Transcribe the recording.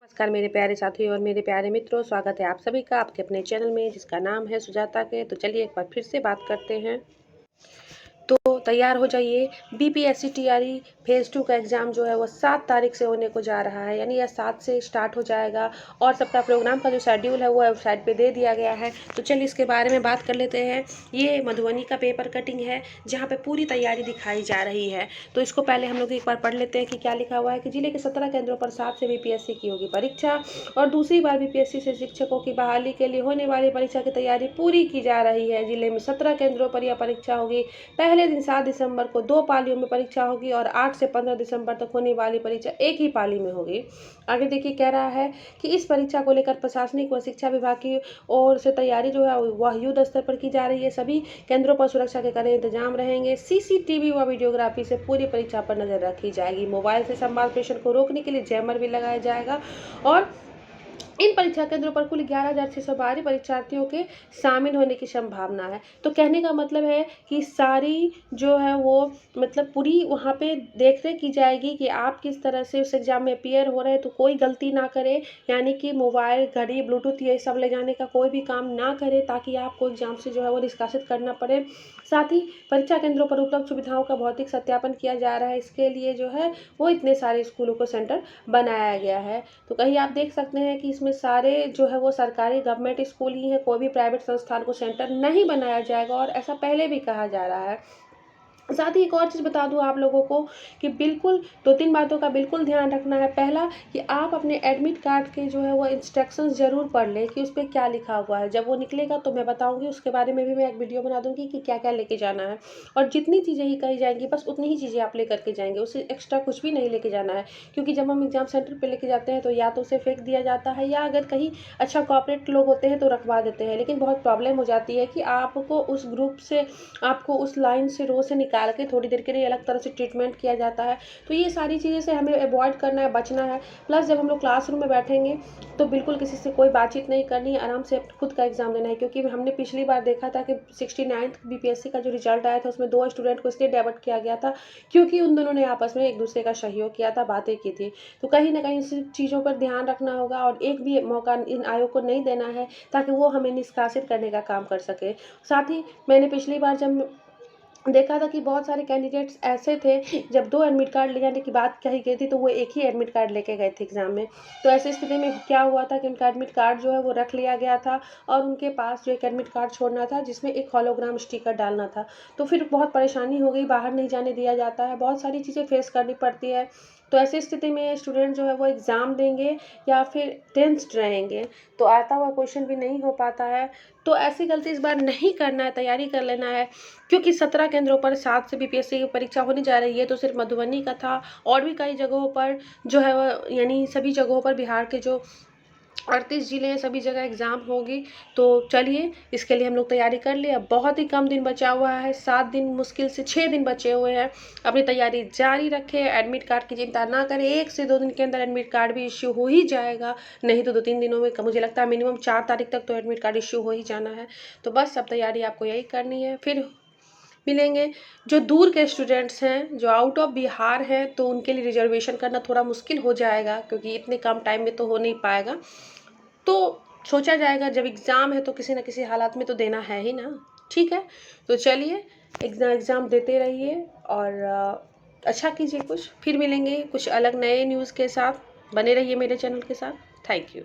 नमस्कार मेरे प्यारे साथियों और मेरे प्यारे मित्रों, स्वागत है आप सभी का आपके अपने चैनल में जिसका नाम है सुजाता के। तो चलिए एक बार फिर से बात करते हैं। तो तैयार हो जाइए। बीपीएससी टीआरई फेज़ 2 का एग्ज़ाम जो है वो 7 तारीख से होने को जा रहा है, यानी यह 7 से स्टार्ट हो जाएगा और सबका प्रोग्राम का जो शेड्यूल है वो वेबसाइट पे दे दिया गया है। तो चलिए इसके बारे में बात कर लेते हैं। ये मधुबनी का पेपर कटिंग है जहाँ पे पूरी तैयारी दिखाई जा रही है। तो इसको पहले हम लोग एक बार पढ़ लेते हैं कि क्या लिखा हुआ है कि जिले के 17 केंद्रों पर 7 से बीपीएससी की होगी परीक्षा और दूसरी बार बीपीएससी से शिक्षकों की बहाली के लिए होने वाली परीक्षा की तैयारी पूरी की जा रही है। जिले में 17 केंद्रों पर यह परीक्षा होगी। पहले दिन 7 दिसंबर को 2 पालियों में परीक्षा होगी और 8 से 15 दिसंबर तक होने वाली परीक्षा एक ही पाली में होगी। आगे देखिए कह रहा है कि इस परीक्षा को लेकर प्रशासनिक व शिक्षा विभाग की ओर से तैयारी जो है वह युद्ध स्तर पर की जा रही है। सभी केंद्रों पर सुरक्षा के कड़े इंतजाम रहेंगे। सीसीटीवी व वीडियोग्राफी से पूरी परीक्षा पर नजर रखी जाएगी। मोबाइल से संवाद प्रेषण को रोकने के लिए जैमर भी लगाया जाएगा और इन परीक्षा केंद्रों पर कुल 11,612 परीक्षार्थियों के शामिल होने की संभावना है। तो कहने का मतलब है कि सारी जो है वो मतलब पूरी वहाँ पे देख रेख की जाएगी कि आप किस तरह से उस एग्ज़ाम में अपीयर हो रहे हैं, तो कोई गलती ना करे, यानी कि मोबाइल, घड़ी, ब्लूटूथ ये सब ले जाने का कोई भी काम ना करे ताकि आपको एग्ज़ाम से जो है वो निष्कासित करना पड़े। साथ ही परीक्षा केंद्रों पर उपलब्ध सुविधाओं का भौतिक सत्यापन किया जा रहा है। इसके लिए जो है वो इतने सारे स्कूलों को सेंटर बनाया गया है। तो कहीं आप देख सकते हैं कि इसमें सारे जो है वो सरकारी गवर्नमेंट स्कूल ही हैं, कोई भी प्राइवेट संस्थान को सेंटर नहीं बनाया जाएगा और ऐसा पहले भी कहा जा रहा है। साथ ही एक और चीज़ बता दूं आप लोगों को कि बिल्कुल 2-3 बातों का बिल्कुल ध्यान रखना है। पहला कि आप अपने एडमिट कार्ड के जो है वो इंस्ट्रक्शंस ज़रूर पढ़ लें कि उस पे क्या लिखा हुआ है। जब वो निकलेगा तो मैं बताऊंगी, उसके बारे में भी मैं एक वीडियो बना दूंगी कि क्या क्या लेके जाना है। और जितनी चीज़ें ही कही जाएंगी बस उतनी ही चीज़ें आप लेकर के जाएंगे, उससे एक्स्ट्रा कुछ भी नहीं लेके जाना है। क्योंकि जब हम एग्ज़ाम सेंटर पर लेके जाते हैं तो या तो उसे फेंक दिया जाता है या अगर कहीं अच्छा कॉपरेट लोग होते हैं तो रखवा देते हैं। लेकिन बहुत प्रॉब्लम हो जाती है कि आपको उस ग्रुप से, आपको उस लाइन से, रो से निकाल के थोड़ी देर के लिए अलग तरह से ट्रीटमेंट किया जाता है। तो ये सारी चीज़ें से हमें अवॉइड करना है, बचना है। प्लस जब हम लोग क्लासरूम में बैठेंगे तो बिल्कुल किसी से कोई बातचीत नहीं करनी है, आराम से खुद का एग्ज़ाम देना है। क्योंकि हमने पिछली बार देखा था कि 69th बीपीएससी का जो रिजल्ट आया था उसमें 2 स्टूडेंट को इसलिए डाइवर्ट किया गया था क्योंकि उन दोनों ने आपस में एक दूसरे का सहयोग किया था, बातें की थी। तो कहीं ना कहीं इन चीज़ों पर ध्यान रखना होगा और एक भी मौका इन आयोग को नहीं देना है ताकि वो हमें निष्कासित करने का काम कर सके। साथ ही मैंने पिछली बार जब देखा था कि बहुत सारे कैंडिडेट्स ऐसे थे, जब 2 एडमिट कार्ड ले जाने की बात कही गई थी तो वो एक ही एडमिट कार्ड लेके गए थे एग्ज़ाम में। तो ऐसी स्थिति में क्या हुआ था कि उनका एडमिट कार्ड जो है वो रख लिया गया था और उनके पास जो एक एडमिट कार्ड छोड़ना था जिसमें एक हॉलोग्राम स्टिकर डालना था। तो फिर बहुत परेशानी हो गई, बाहर नहीं जाने दिया जाता है, बहुत सारी चीज़ें फेस करनी पड़ती है। तो ऐसी स्थिति में स्टूडेंट जो है वो एग्ज़ाम देंगे या फिर टेंस्ड रहेंगे तो आता हुआ क्वेश्चन भी नहीं हो पाता है। तो ऐसी गलती इस बार नहीं करना है, तैयारी कर लेना है। क्योंकि 17 केंद्रों पर 7 से बीपीएससी की परीक्षा होने जा रही है, तो सिर्फ मधुबनी का था और भी कई जगहों पर जो है वह, यानी सभी जगहों पर बिहार के जो 38 जिले हैं सभी जगह एग्ज़ाम होगी। तो चलिए इसके लिए हम लोग तैयारी कर लिए। अब बहुत ही कम दिन बचा हुआ है, 7 दिन, मुश्किल से 6 दिन बचे हुए हैं। अपनी तैयारी जारी रखें, एडमिट कार्ड की चिंता ना करें। 1 से 2 दिन के अंदर एडमिट कार्ड भी इश्यू हो ही जाएगा, नहीं तो 2-3 दिनों में मुझे लगता है मिनिमम 4 तारीख तक तो एडमिट कार्ड इश्यू हो ही जाना है। तो बस अब तैयारी आपको यही करनी है। फिर मिलेंगे। जो दूर के स्टूडेंट्स हैं, जो आउट ऑफ बिहार हैं, तो उनके लिए रिजर्वेशन करना थोड़ा मुश्किल हो जाएगा क्योंकि इतने कम टाइम में तो हो नहीं पाएगा। तो सोचा जाएगा जब एग्ज़ाम है तो किसी न किसी हालात में तो देना है ही ना। ठीक है, तो चलिए एग्ज़ाम देते रहिए और अच्छा कीजिए कुछ। फिर मिलेंगे कुछ अलग नए न्यूज़ के साथ। बने रहिए मेरे चैनल के साथ। Thank you.